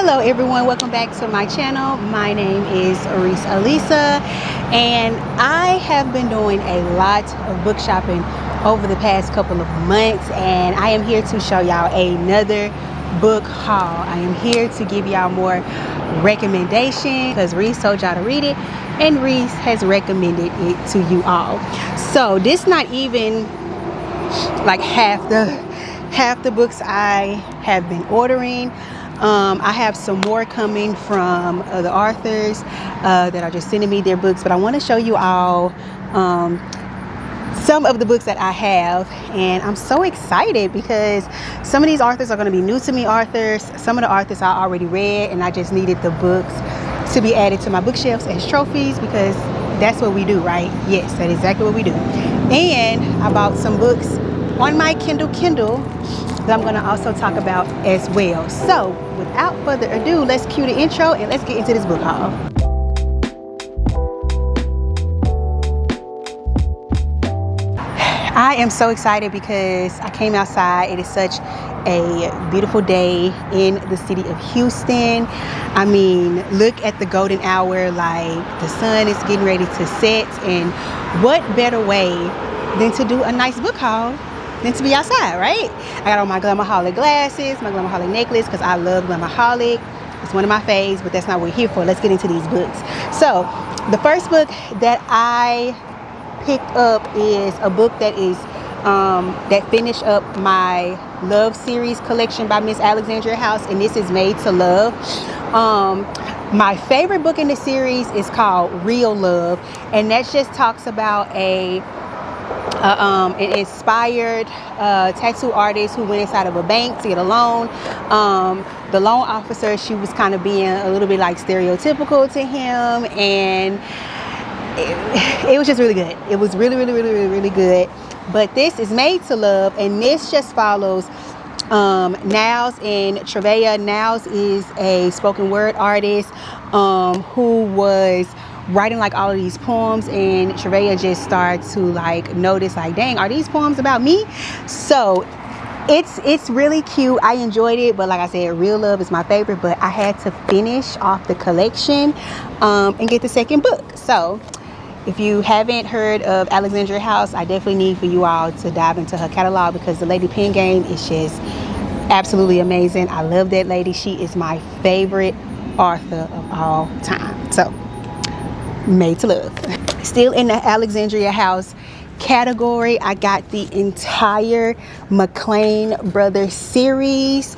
Hello everyone, welcome back to my channel. My name is Resealisa, and I have been doing a lot of book shopping over the past couple of months, and I am here to show y'all another book haul. I am here to give y'all more recommendations because Rese told y'all to read it and Rese has recommended it to you all. So this not even like half the books I have been ordering. I have some more coming from the authors that are just sending me their books, but I want to show you all some of the books that I have, and I'm so excited because some of these authors are going to be new to me authors. Some of the authors I already read, and I just needed the books to be added to my bookshelves as trophies because that's what we do, right? Yes, that's exactly what we do. And I bought some books on my Kindle that I'm going to also talk about as well. So without further ado, let's cue the intro and let's get into this book haul. I am so excited because I came outside. It is such a beautiful day in the city of Houston. I mean, look at the golden hour, like the sun is getting ready to set, and what better way than to do a nice book haul than to be outside, right? I got on my Glamaholic glasses, my Glamaholic necklace, because I love Glamaholic. It's one of my faves, but that's not what we're here for. Let's get into these books. So the first book that I picked up is a book that is that finished up my Love series collection by Miss Alexandria House, and this is Made to Love. My favorite book in the series is called Real Love, and that just talks about an inspired tattoo artist who went inside of a bank to get a loan. The loan officer, she was kind of being a little bit like stereotypical to him, and it was just really good. It was really good. But this is Made to Love, and this just follows Niles and Treveya. Niles is a spoken word artist who was writing like all of these poems, and Treveya just started to like notice, like, dang, are these poems about me? So it's really cute. I enjoyed it, but like I said, Real Love is my favorite, but I had to finish off the collection and get the second book. So if you haven't heard of Alexandria House, I definitely need for you all to dive into her catalog because the lady pen game is just absolutely amazing. I love that lady. She is my favorite author of all time. So Made to Love. Still in the Alexandria House category, I got the entire McLean Brothers series.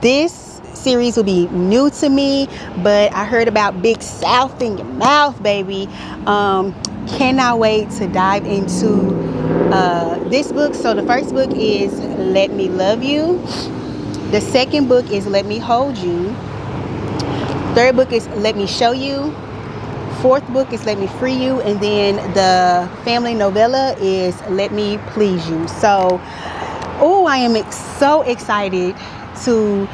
This series will be new to me, but I heard about Big South in your mouth, baby. Cannot wait to dive into this book. So the first book is Let Me Love You. The second book is Let Me Hold You. Third book is Let Me Show You. Fourth book is Let Me Free You, and then the family novella is Let Me Please You. So, oh, I am so excited to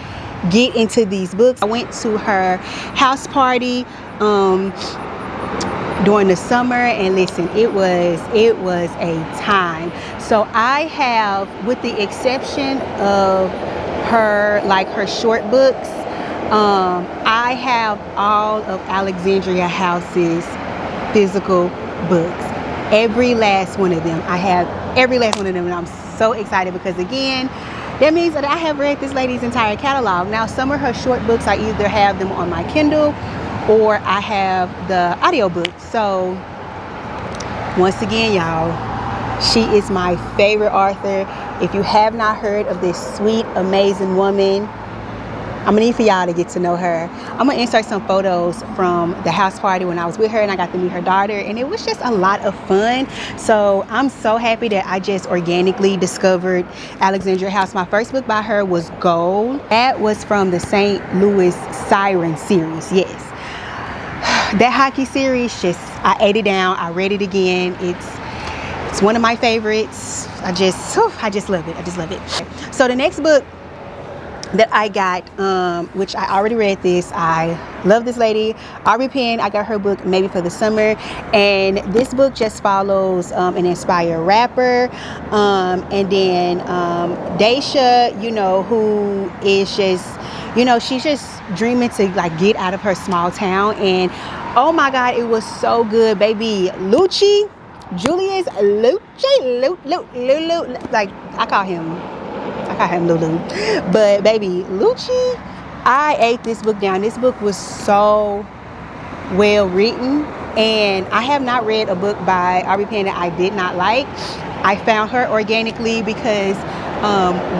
get into these books. I went to her house party during the summer, and listen, it was a time. So I have, with the exception of her short books, I have all of Alexandria House's physical books. Every last one of them. I have every last one of them, and I'm so excited because, again, that means that I have read this lady's entire catalog. Now, some of her short books, I either have them on my Kindle or I have the audiobook. So, once again, y'all, she is my favorite author. If you have not heard of this sweet, amazing woman, I'm gonna need for y'all to get to know her. I'm gonna insert some photos from the house party when I was with her, and I got to meet her daughter, and it was just a lot of fun. So I'm so happy that I just organically discovered Alexandria House. My first book by her was Gold. That was from the St. Louis Siren series. Yes, that hockey series, I ate it down. I read it again. It's one of my favorites. I just love it. I just love it. So the next book that I got, which I already read this. I love this lady, Aubrey Penn. I got her book Maybe for the Summer, and this book just follows an inspired rapper, and then Daisha, you know, who is just you know, she's just dreaming to like get out of her small town. And oh my God, it was so good, baby. Lucci, Julius, Lulu, like I call him Lulu, but baby, Lucci, I ate this book down. This book was so well written, and I have not read a book by Aubrey Penn that I did not like. I found her organically because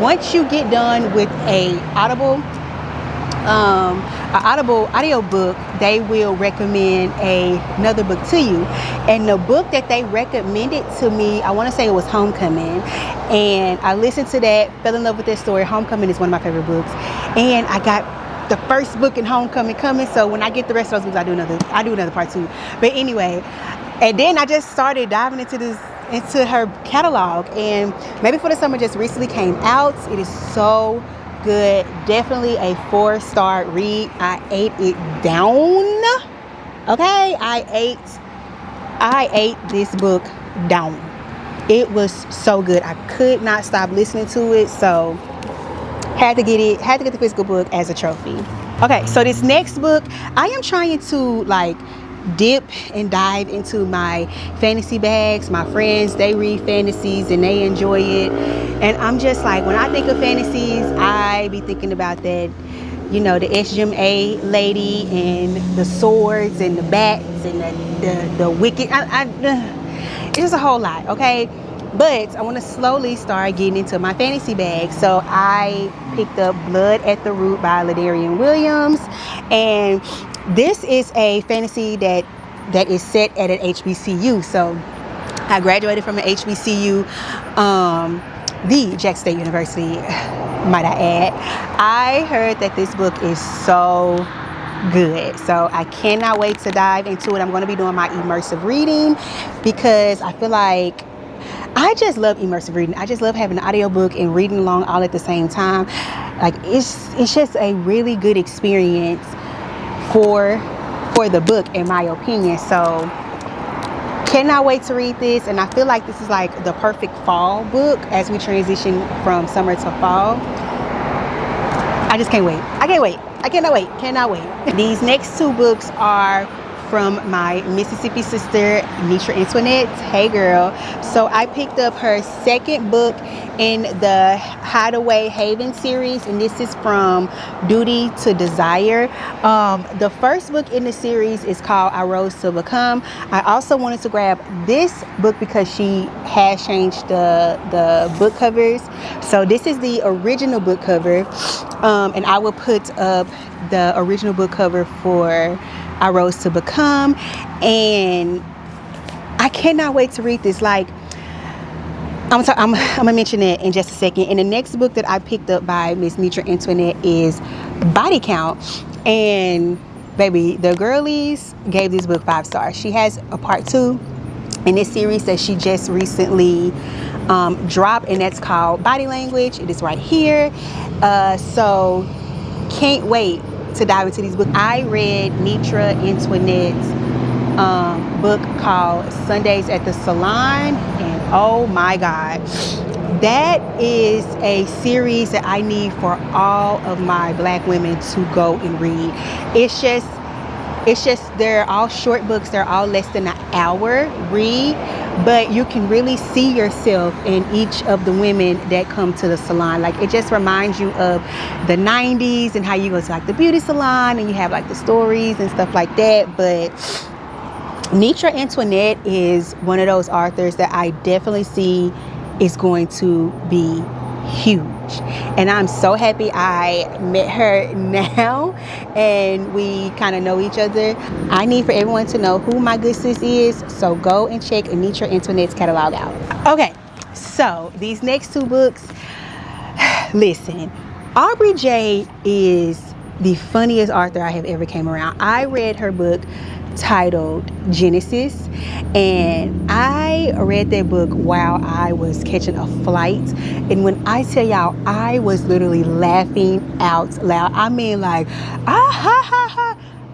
once you get done with a Audible audio book, they will recommend another book to you. And the book that they recommended to me, I want to say it was Homecoming, and I listened to that, fell in love with that story. Homecoming is one of my favorite books, and I got the first book in Homecoming coming, so when I get the rest of those books, I do another part too. But anyway, and then I just started diving into her catalog, and Maybe for the Summer just recently came out. It is so good, definitely a 4-star read. I ate it down. Okay, I ate this book down. It was so good. I could not stop listening to it, so had to get the physical book as a trophy. Okay, so this next book, I am trying to like dip and dive into my fantasy bags. My friends, they read fantasies and they enjoy it, and I'm just like, when I think of fantasies, I be thinking about that, you know, the SGMA lady and the swords and the bats and the wicked. It's just a whole lot, okay? But I want to slowly start getting into my fantasy bag. So I picked up Blood at the Root by LaDarrion Williams. And this is a fantasy that is set at an HBCU. So I graduated from an HBCU, the Jackson State University, might I add. I heard that this book is so good, so I cannot wait to dive into it. I'm going to be doing my immersive reading because I feel like I just love immersive reading. I just love having an audiobook and reading along all at the same time. Like it's just a really good experience for the book, in my opinion. So cannot wait to read this, and I feel like this is like the perfect fall book as we transition from summer to fall. I just can't wait. I cannot wait. These next two books are from my Mississippi sister, Netra Antoinette. Hey girl. So I picked up her second book in the Hideaway Haven series, and this is from Duty to Desire. The first book in the series is called I Rose to Become. I also wanted to grab this book because she has changed the book covers. So this is the original book cover, and I will put up the original book cover for I Rose to Become, and I cannot wait to read this. Like, I'm gonna mention it in just a second. And the next book that I picked up by Miss Netra Antoinette is Body Count, and baby, the girlies gave this book 5 stars. She has a part 2 in this series that she just recently dropped, and that's called Body Language. It is right here. So can't wait to dive into these books. I read Netra Antoinette's book called Sundays at the Salon, and oh my God, that is a series that I need for all of my Black women to go and read. It's just they're all short books. They're all less than an hour read, but you can really see yourself in each of the women that come to the salon. Like, it just reminds you of the 90s and how you go to like the beauty salon and you have like the stories and stuff like that. But Netra Antoinette is one of those authors that I definitely see is going to be huge, and I'm so happy I met her now and we kind of know each other. I need for everyone to know who my good sis is, so go and check Netra Antoinette's catalog out. Okay, so these next 2 books, listen, Aubrey J is the funniest author I have ever came around. I read her book titled Genesis, and I read that book while I was catching a flight, and when I tell y'all, I was literally laughing out loud. I mean, like,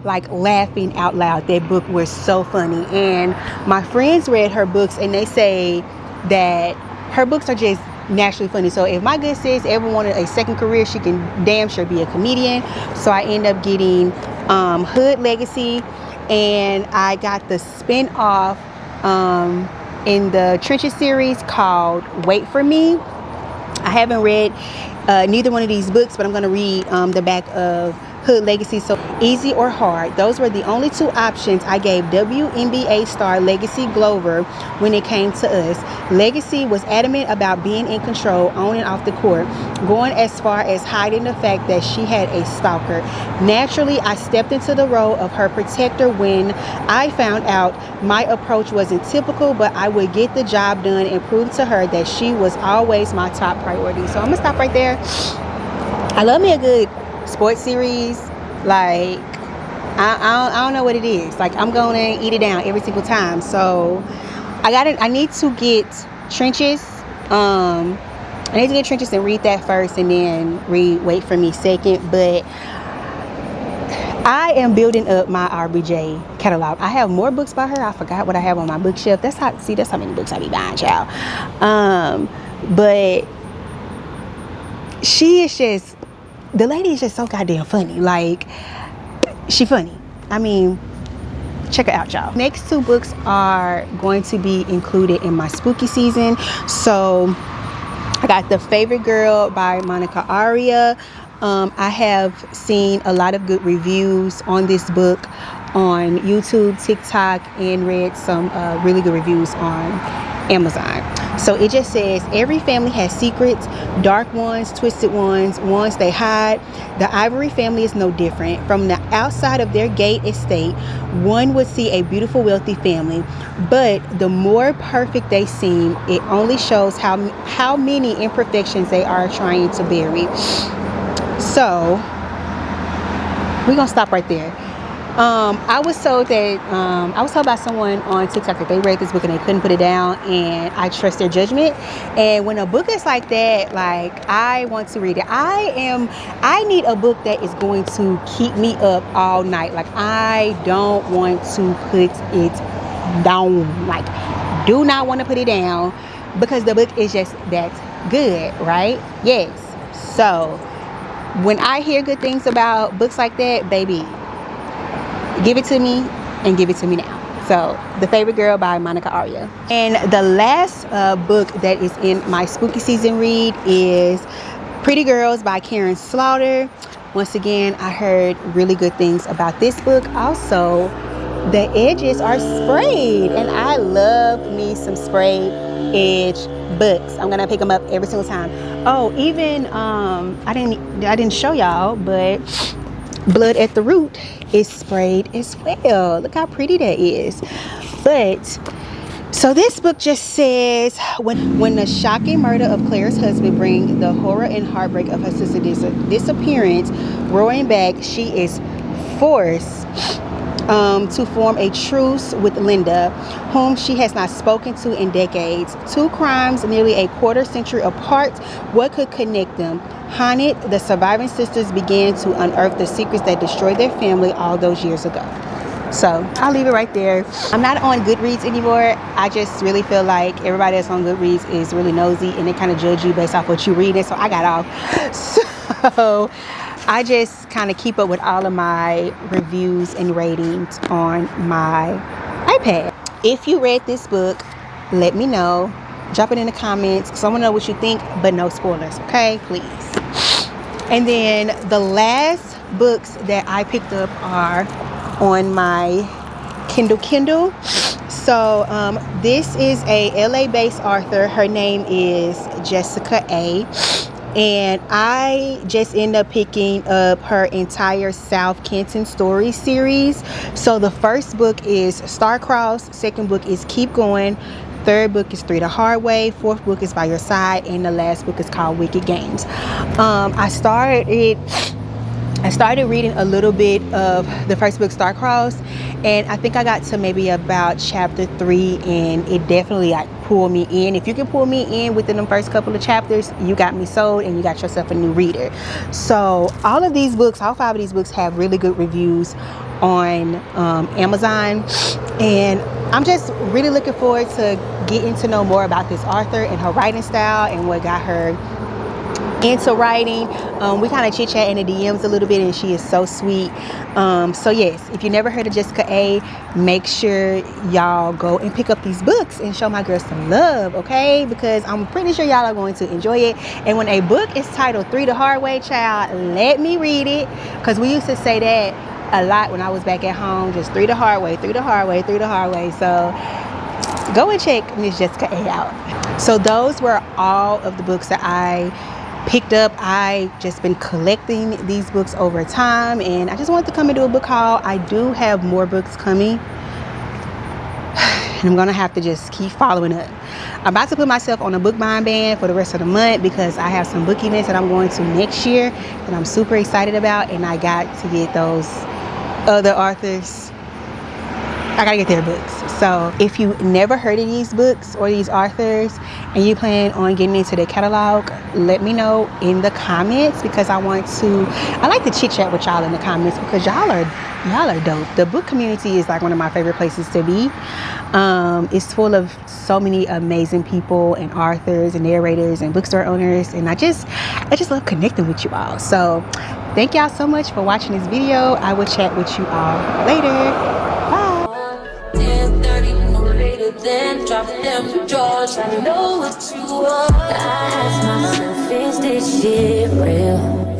like laughing out loud. That book was so funny, and my friends read her books and they say that her books are just naturally funny. So if my good sis ever wanted a second career, she can damn sure be a comedian. So I end up getting Hood Legacy, and I got the spin-off in the Trenches series called Wait For Me. I haven't read neither one of these books, but I'm going to read the back of Hood Legacy. So Easy or Hard, those were the only two options I gave WNBA star Legacy Glover when it came to us. Legacy was adamant about being in control on and off the court, going as far as hiding the fact that she had a stalker. Naturally, I stepped into the role of her protector when I found out my approach wasn't typical, but I would get the job done and prove to her that she was always my top priority. So I'm gonna stop right there. I love me a good sports series. Like I don't know what it is. Like I'm gonna eat it down every single time. So I need to get Trenches. I need to get Trenches and read that first, and then read Wait For Me second. But I am building up my RBJ catalog. I have more books by her. I forgot what I have on my bookshelf. That's how many books I be buying, child. But she is just, the lady is just so goddamn funny. Like, she funny. I mean, check her out, y'all. Next two books are going to be included in my spooky season. So I got The Favorite Girl by Monica Aria. I have seen a lot of good reviews on this book on YouTube, TikTok, and read some really good reviews on Amazon. So it just says, every family has secrets, dark ones, twisted ones, ones they hide. The Ivory family is no different. From the outside of their gate estate, one would see a beautiful, wealthy family, but the more perfect they seem, it only shows how many imperfections they are trying to bury. So we're gonna stop right there. I was told by someone on TikTok that they read this book and they couldn't put it down, and I trust their judgment. And when a book is like that, like, I want to read it. I need a book that is going to keep me up all night. Like, I don't want to put it down. Like, do not want to put it down, because the book is just that good, right? Yes. So when I hear good things about books like that, baby, give it to me, and give it to me now. So The Favorite Girl by Monica Aria. And the last book that is in my spooky season read is Pretty Girls by Karin Slaughter. Once again, I heard really good things about this book. Also, the edges are sprayed, and I love me some sprayed edge books. I'm gonna pick them up every single time. Oh, even I didn't show y'all, but Blood at the Root is sprayed as well. Look how pretty that is. But so this book just says, when the shocking murder of Claire's husband brings the horror and heartbreak of her sister's disappearance roaring back, she is forced to form a truce with Linda, whom she has not spoken to in decades. Two crimes nearly a quarter century apart. What could connect them? Haunted, the surviving sisters began to unearth the secrets that destroyed their family all those years ago. So I'll leave it right there. I'm not on Goodreads anymore. I just really feel like everybody that's on Goodreads is really nosy, and they kind of judge you based off what you read. And so I got off. So I just kind of keep up with all of my reviews and ratings on my iPad. If you read this book, let me know. Drop it in the comments, because I want to know what you think, but no spoilers, okay? Please. And then the last books that I picked up are on my Kindle. So this is a LA-based author. Her name is Jessica A. And I just ended up picking up her entire South Kenton Stories series. So the first book is Star-Crossed, second book is Keep Going, third book is Three the Hard Way, fourth book is By Your Side, and the last book is called Wicked Games. I started reading a little bit of the first book, Star-Crossed, and I think I got to maybe about chapter 3, and it definitely like pulled me in. If you can pull me in within the first couple of chapters, you got me sold, and you got yourself a new reader. So all 5 of these books have really good reviews on Amazon, and I'm just really looking forward to getting to know more about this author and her writing style and what got her into writing. We kind of chit chat in the DMs a little bit, and she is so sweet. So yes, if you never heard of Jessica A, make sure y'all go and pick up these books and show my girl some love, okay? Because I'm pretty sure y'all are going to enjoy it. And when a book is titled 3 the Hard Way, child, let me read it, because we used to say that a lot when I was back at home, just 3 the hard way, 3 the hard way, 3 the hard way. So go and check Miss Jessica A out. So those were all of the books that I picked up. I just been collecting these books over time, and I just wanted to come and do a book haul. I do have more books coming, and I'm gonna have to just keep following up. I'm about to put myself on a book buying ban for the rest of the month because I have some book events that I'm going to next year that I'm super excited about, and I got to get those other authors. I gotta get their books. So if you never heard of these books or these authors and you plan on getting into their catalog, let me know in the comments, because I like to chit chat with y'all in the comments, because y'all are dope. The book community is like one of my favorite places to be. It's full of so many amazing people and authors and narrators and bookstore owners, and I just love connecting with you all. So thank y'all so much for watching this video. I will chat with you all later. Bye. 10:30, no later than drop them drawers. I know what you want. I ask myself, is this shit real?